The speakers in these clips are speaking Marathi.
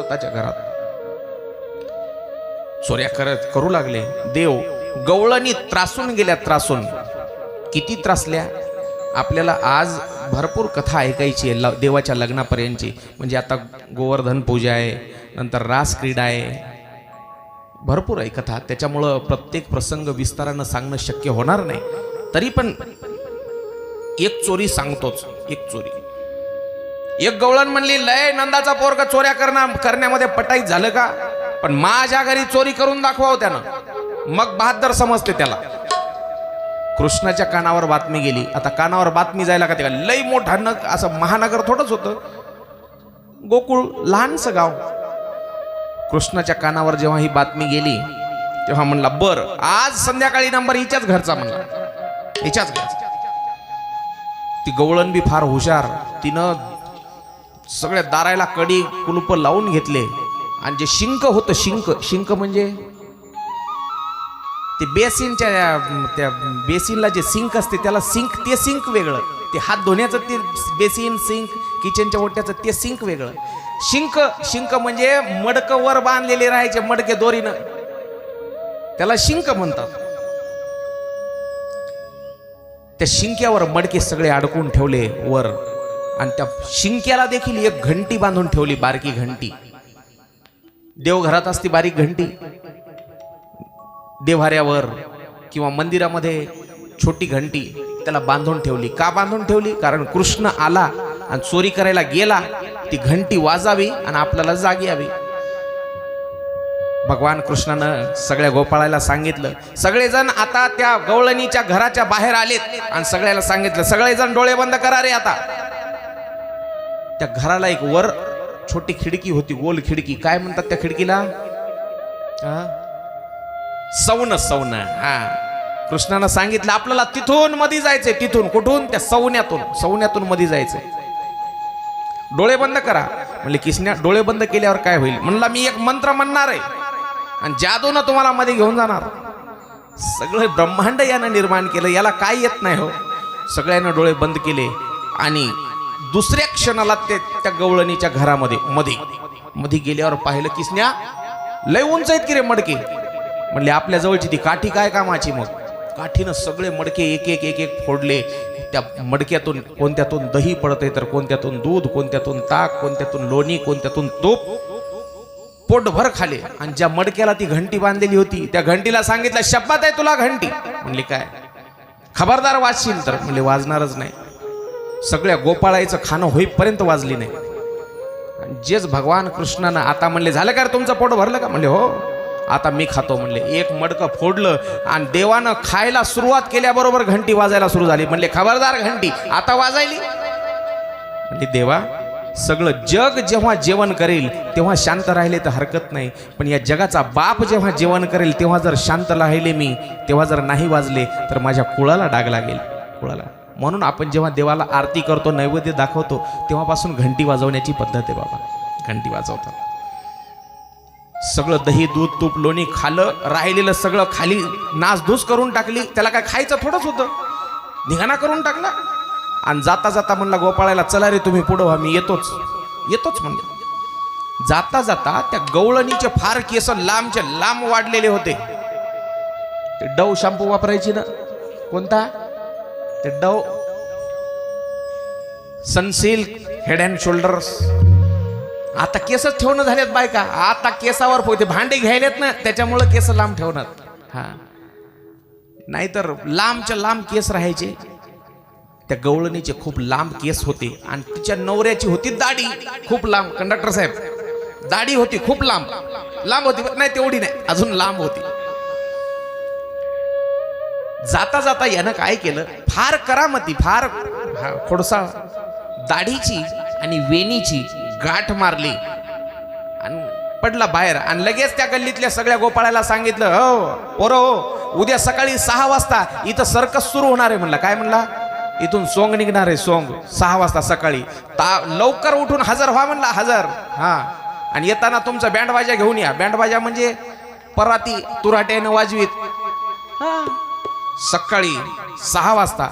स्वतःच्या घरात चोऱ्या करू लागले. देव गवळणी त्रासून गेल्या, त्रासून. किती त्रासल्या आपल्याला आज भरपूर कथा ऐकायची आहे देवाच्या लग्नापर्यंतची. म्हणजे आता गोवर्धन पूजा आहे, नंतर रास क्रीडा आहे, भरपूर आहे कथा. त्याच्यामुळं प्रत्येक प्रसंग विस्तारानं सांगणं शक्य होणार नाही. तरी पण एक चोरी सांगतोच. एक चोरी. एक गवळण म्हणली, लय नंदाचा पोरगा चोऱ्या करण्यामध्ये पटाईत झालं का, पण माझ्या घरी चोरी करून दाखवाव त्यानं, मग बहादर समजते त्याला. कृष्णाच्या कानावर बातमी गेली. आता कानावर बातमी जायला का, ते लई मोठा असं महानगर थोडंच होतं, गोकुळ लहानसं गाव. कृष्णाच्या कानावर जेव्हा ही बातमी गेली तेव्हा म्हणला, बर आज संध्याकाळी नंबर हिच्याच घरचा, म्हणला हिच्याच घरचा. ती गवळण बी फार हुशार. तिनं सगळ्या दाराला कडी कुलूप लावून घेतले आणि जे शिंक होतं, शिंक म्हणजे ते बेसिनच्या, त्या बेसिनला जे सिंक असते त्याला सिंक, ते सिंक वेगळं. ते हात धुण्याचं ते बेसिन, सिंक, किचनच्या ओट्याचं ते सिंक वेगळं. शिंक म्हणजे मडकं वर बांधलेले राहायचे, मडके दोरीनं, त्याला शिंक म्हणतात. त्या शिंक्यावर मडके सगळे अडकून ठेवले वर, आणि त्या शिंक्याला देखील एक घंटी बांधून ठेवली, बारकी घंटी. देवघरात असती बारीक घंटी, देव्हाऱ्यावर किंवा मंदिरामध्ये छोटी घंटी, त्याला बांधून ठेवली. का बांधून ठेवली? कारण कृष्ण आला आणि चोरी करायला गेला, ती घंटी वाजावी आणि आपल्याला जाग यावी. भगवान कृष्णानं सगळ्या गोपाळाला सांगितलं. सगळेजण आता त्या गवळणीच्या घराच्या बाहेर आलेत आणि सगळ्याला सांगितलं, सगळेजण डोळे बंद करा रे. आता त्या घराला एक वर छोटी खिडकी होती, गोल खिडकी. काय म्हणतात त्या खिडकीला? सौन. हा, कृष्णानं सांगितलं आपल्याला तिथून मध्ये जायचंय. तिथून कुठून? त्या सौन्यातून मध्ये जायचंय. डोळे बंद करा. म्हणले किसन्या डोळे बंद केल्यावर काय होईल? म्हणला मी एक मंत्र म्हणणार आहे आणि जादूनं तुम्हाला मध्ये घेऊन जाणार. सगळं ब्रह्मांड यानं निर्माण केलं, याला काय येत नाही हो. सगळ्यांना डोळे बंद केले आणि दुसऱ्या क्षणाला ते त्या गवळणीच्या घरामध्ये मध्ये गेल्यावर पाहिलं, किसन्या लय उंच आहेत की रे मडके. म्हणले आपल्या जवळची ती काठी काय कामाची? मग काठीनं सगळे मडके एक एक फोडले. त्या मडक्यातून कोणत्यातून दही पडते, तर कोणत्यातून दूध, कोणत्यातून ताक, कोणत्यातून लोणी, कोणत्यातून तूप, पोटभर खाले. आणि ज्या मडक्याला ती घंटी बांधलेली होती त्या घंटीला सांगितलं, शपथ आहे तुला घंटी. म्हणले काय? खबरदार वाजशील तर. म्हणले वाजणारच नाही. सगळ्या गोपाळाचं खाणं होईपर्यंत वाजली नाही. आणि जेच भगवान कृष्णानं आता म्हणले, झालं का रे तुमचं पोट भरलं का? म्हणले हो, आता मी खातो. म्हणले एक मडकं फोडलं आणि देवानं खायला सुरुवात केल्याबरोबर घंटी वाजायला सुरू झाली. म्हणले खबरदार, घंटी आता वाजायली. म्हणजे देवा, सगळं जग जेव्हा जेवण करेल तेव्हा शांत राहिले तर हरकत नाही, पण या जगाचा बाप जेव्हा जेवण करेल तेव्हा जर शांत राहिले मी, तेव्हा जर नाही वाजले तर माझ्या कुळाला डाग लागेल, कुळाला. म्हणून आपण जेव्हा देवाला आरती करतो, नैवेद्य दाखवतो, तेव्हापासून घंटी वाजवण्याची पद्धत आहे बाबा. घंटी वाजवतात. सगळं दही, दूध, तूप, लोणी खाल्लं, राहिलेलं सगळं खाली नासधूस करून टाकली. त्याला काय खायचं थोडंच होतं, निघाणा करून टाकला. आणि जाता जाता म्हणला गोपाळाला, चला रे तुम्ही पुढं व्हा, मी येतोच म्हणले. जाता जाता त्या गवळणीचे फार केस लांबचे लांब वाढलेले होते. ते डव शॅम्पू वापरायची ना, कोणता? ते Dove Sunsilk head and shoulders. आता केसच ठेवणं झालेत बायका. आता केसावर पोहते भांडे घ्यायलेत ना, त्याच्यामुळे केस लांब ठेवणार. हा, नाहीतर लांबच्या लांब केस राहायचे. त्या गवळणीचे खूप लांब केस होते आणि तिच्या नवऱ्याची होती दाढी खूप लांब. कंडक्टर साहेब, दाढी होती खूप लांब होती, नाही तेवढी नाही, अजून लांब होती. जाता जाता यानं काय केलं, फार करामती, फार खोडसा दाढीची आणि वेणीची गाठ मारली आणि पडला बाहेर. आणि लगेच त्या गल्लीतल्या सगळ्या गोपाळाला सांगितलं, हो पोरो, उद्या सकाळी 6 वाजता इथं सर्कस सुरू होणार आहे. म्हणला काय? म्हणला इथून सोंग निघणार आहे, सोंग 6 वाजता सकाळी. लवकर उठून हजर व्हा म्हणला, हजर. हा, आणि येताना तुमचा बँडबाजा घेऊन या. बँडबाजा म्हणजे पराती तुराट्यानं वाजवीत. सकाळी 6 वाजता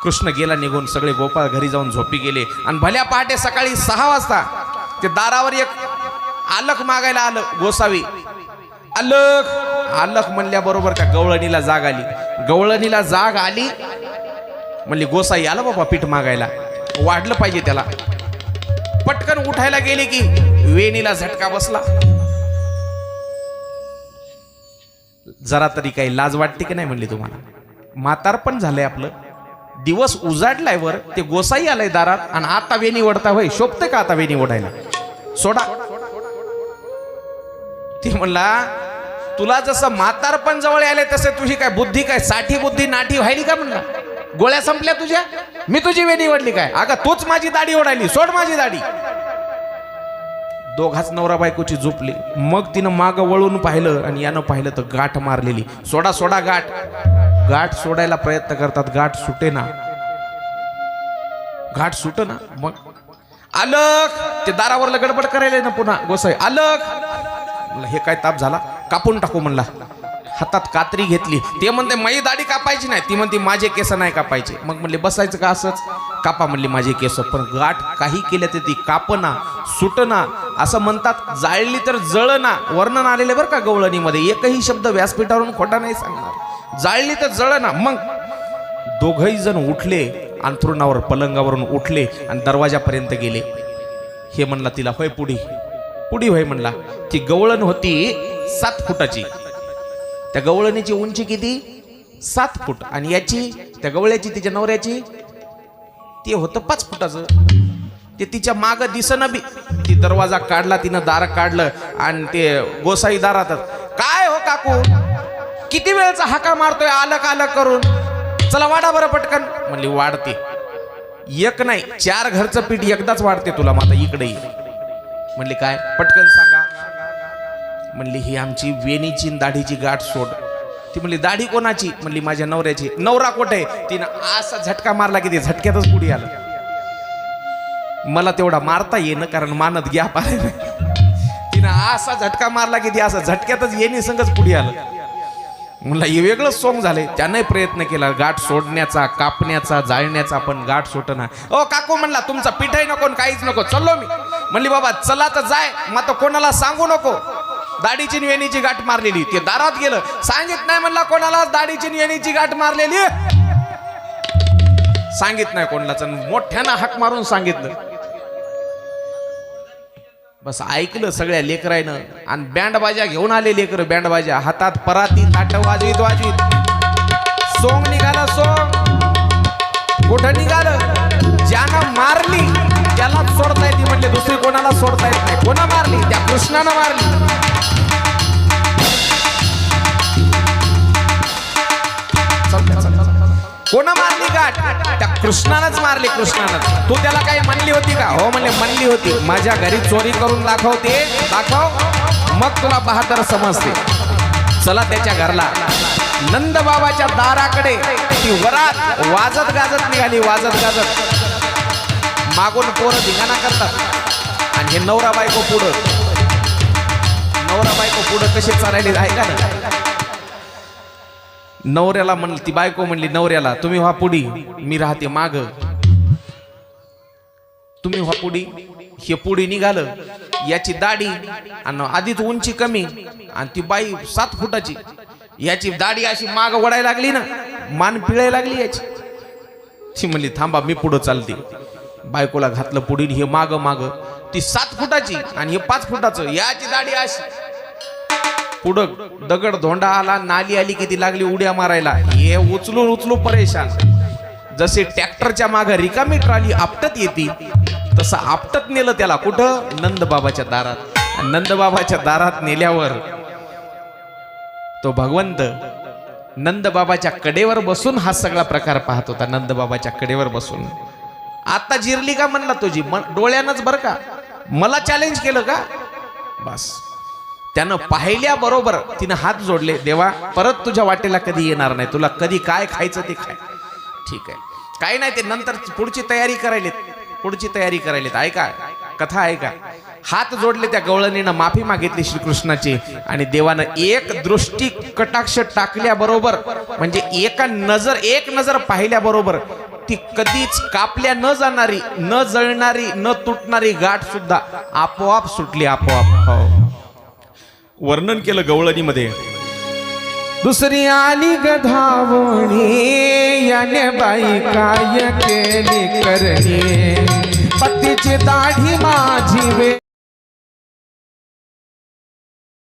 कृष्ण गेला निघून. सगळे गोपाळ घरी जाऊन झोपी गेले. आणि भल्या पहाटे सकाळी 6 वाजता ते दारावर एक आलक मागायला आलं गोसावी. आलक आलक म्हणल्याबरोबर त्या गवळणीला जाग आली. गवळणीला जाग आली म्हणली गोसाई आला बाबा पीठ मागायला, वाढलं पाहिजे त्याला. पटकन उठायला गेली की वेणीला झटका बसला. जरा तरी काही लाज वाटते की नाही म्हणली तुम्हाला? म्हातारपण झालंय आपलं, दिवस उजाडलाय वर, ते गोसाई आलाय दारात आणि आता वेणी ओढता होय, शोभते का आता वेणी ओढायला? सोडा. ती म्हणला तुला जसं म्हातारपण जवळ आले तसे तुझी काय बुद्धी काय साठी बुद्धी नाठी व्हायली का? म्हणला गोळ्या संपल्या तुझ्या, मी तुझी वेणी ओढली काय? अगं तूच माझी दाढी ओढायली, सोड माझी दाढी. दोघाच नवरा बायकोची झोपली. मग तिनं माग वळून पाहिलं आणि यानं पाहिलं तर गाठ मारलेली. सोडा सोडा गाठ. गाठ सोडायला प्रयत्न करतात, गाठ सुटे ना, गाठ सुट ना. मग आलक ते दारावरला गडबड करायला ना पुन्हा गोसाई. आलक म्हणलं हे काय ताप झाला, कापून टाकू म्हणला. हातात कात्री घेतली. ते म्हणते माझी दाढी कापायची नाही, ती म्हणते माझे केस नाही कापायचे. मग म्हणले बसायचं का असंच? कापा म्हणली माझे केस. पण गाठ काही केल्या तर ती कापना सुटना. असं म्हणतात जाळली तर जळना. वर्णन आलेले बरं का गवळणीमध्ये, एकही शब्द व्यासपीठावरून खोटा नाही सांगणार. जाळली तर जळना. मग दोघही जण उठले, अंथरुणावर पलंगावरून उठले आणि दरवाजापर्यंत गेले. हे म्हणला तिला होय पुढी पुढी होय म्हणला. ती गवळण होती 7 फुटाची. त्या गवळणीची उंची किती? 7 फूट. आणि याची त्या गवळ्याची तिच्या नवऱ्याची ते होतं 5 फुटाचं. ते तिच्या माग दिसना बी. ती दरवाजा काढला, तिनं दार काढलं आणि ते गोसाई दारात. काय हो काकू, किती वेळचा हाका मारतोय आलक आलक करून, चला वाढा बरं पटकन. म्हणली वाढते. एक नाही 4 घरचं पीठ एकदाच वाढते तुला, माता इकडे ये. म्हणली काय पटकन सांगा. म्हणली ही आमची वेणीची दाढीची गाठ सोड. ती म्हणली दाढी कोणाची? म्हणली माझ्या नवऱ्याची. नवरा कोठे? तिनं असा झटका मारला की ते झटक्यातच पुढे आलं. मला तेवढा मारता येणं कारण मानत घ्या पाहिजे नाही. तिनं असा झटका मारला की ते असं झटक्यातच येणे संगच पुढे आलं. म्हणला हे वेगळंच सोंग झाले. त्याने प्रयत्न केला गाठ सोडण्याचा, कापण्याचा, जाळण्याचा, पण गाठ सुटना. ओ काकू म्हणला तुमचा पिठही नको काहीच नको, चाललो मी. म्हणली बाबा चला तर जाय, मग कोणाला सांगू नको दाढीची वेणीची गाठ मारलेली. ते दारात गेलं, सांगित नाही म्हणला कोणाला दाढीची वेणीची गाठ मारलेली. सांगित नाही कोणालाच, मोठ्यानं हाक मारून सांगितलं. बस ऐकलं सगळ्या लेकरायनं. आणि बँड बाजा घेऊन आले लेकर. बँड बाजा हातात पराती ताट वाजवीत वाजवीत सोंग निघालं. सोंग कुठं निघालं? ज्यानं मारली त्यालाच सोडता येते म्हणले, दुसरी कोणाला सोडता येत नाही. कोणा मारली? त्या कृष्णानं मारली. कोणा मारली गाठ? त्या कृष्णानंच मारली. कृष्णानं. तू त्याला काही म्हणली होती का? हो म्हणले म्हणली होती. माझ्या घरी चोरी करून दाखवते, दाखव मग तुला बहादर समजते. चला त्याच्या घरला. नंद बाबाच्या दाराकडे ती वरात वाजत गाजत निघाली. वाजत गाजत मागून पोरं धिंगाणा करतात आणि हे नवरा बायको पुढं. नवरा बायको पुढं कसे चालायले आहे का ना? नवऱ्याला म्हणली ती बायको म्हणली नवऱ्याला, तुम्ही व्हा पुढी, मी राहते माग. तुम्ही व्हा पुढी. हे पुढे निघालं. याची दाढी आणि आधीच उंची कमी आणि ती बाई 7 फुटाची. याची दाढी अशी माग वडायला लागली ना, मान पिळायला लागली याची. ती म्हणली थांबा मी पुढं चालते. बायकोला घातलं पुढील. हे माग माग. ती 7 फुटाची आणि हे 5 फुटाचं. याची दाढी अशी. पुढं दगड धोंडा आला, नाली आली की ती लागली उड्या मारायला. हे उचलून उचलू परेशान. जसे ट्रॅक्टरच्या माग रिकामी ट्रॉली आपटत येते तसं आपटत नेलं त्याला. कुठं? नंदबाबाच्या दारात. नंदबाबाच्या दारात नेल्यावर तो भगवंत नंदबाबाच्या कडेवर बसून हा सगळा प्रकार पाहत होता. नंदबाबाच्या कडेवर बसून. आता जिरली का म्हणला तुझी? डोळ्यानंच बरं का. मला चॅलेंज केलं का? बस. त्यानं पाहिल्या बरोबर तिनं हात जोडले. देवा परत तुझ्या वाटेला कधी येणार नाही. तुला कधी काय खायचं ते खाय. ठीक आहे, काही नाही. ते नंतर पुढची तयारी करायलेत. पुढची तयारी करायलेत. ऐका कथा ऐका. हात जोडले त्या गवळणीनं, माफी मागितली श्रीकृष्णाची. आणि देवानं एक दृष्टी कटाक्ष टाकल्या बरोबर, म्हणजे एक नजर पाहिल्या बरोबर ती कधीच कापल्या न जाणारी, न जळणारी, न तुटणारी गाठ सुद्धा आपोआप सुटली, आपोआप. हो, वर्णन केलं गवळणीमध्ये. दुसरी आली गधावणी, याने बाई काय केली करणी, पतीची दाढी माझी वे